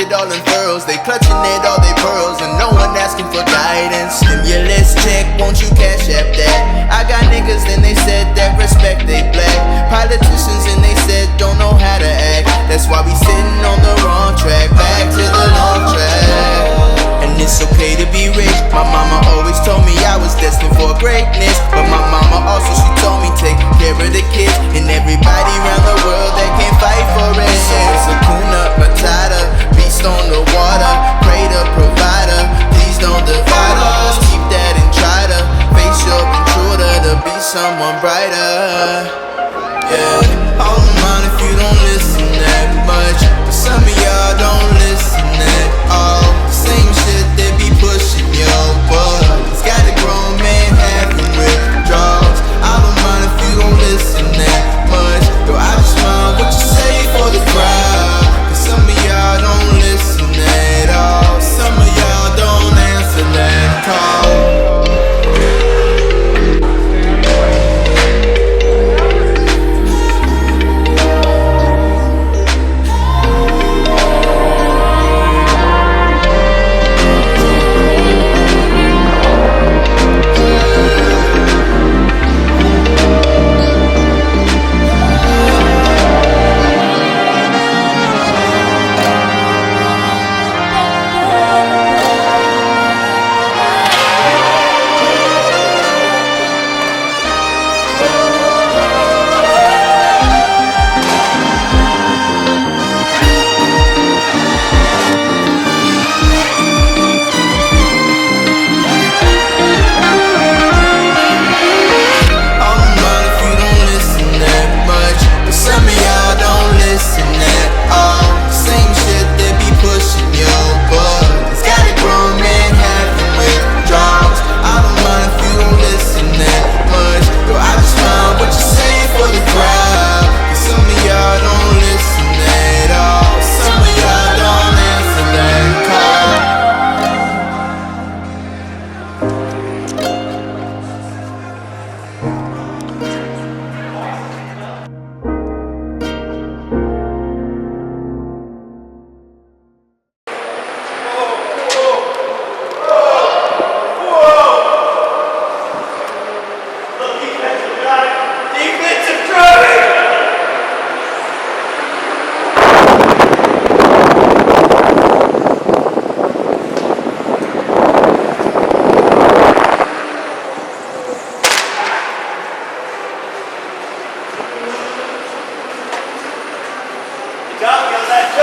it all in furrows. They clutching at all they pearls, and no one asking for guidance. Stimulus check, won't you cash app that? I got niggas and they said that respect they black. Politicians and they said don't know how to act. That's why we sitting on the wrong track, back to the long track. And it's okay to be rich. My mama always told me I was destined for greatness, but my mama also, she told me take care of the kids and everybody around the world that can't fight for it. So it's Hakuna Matata, beast on the water, pray to provider, please don't divide us. Keep that and try to face your intruder to be someone brighter. Yeah, all in mind if you don't listen that much, but some of y'all don't listen at all. Same shit they be pushing, yo, but it's got a grown man having withdrawals. I don't mind if you don't listen that much, though I just mind what you say for the crowd. Cause some of y'all don't listen at all. Some of y'all don't answer that call. Good job, that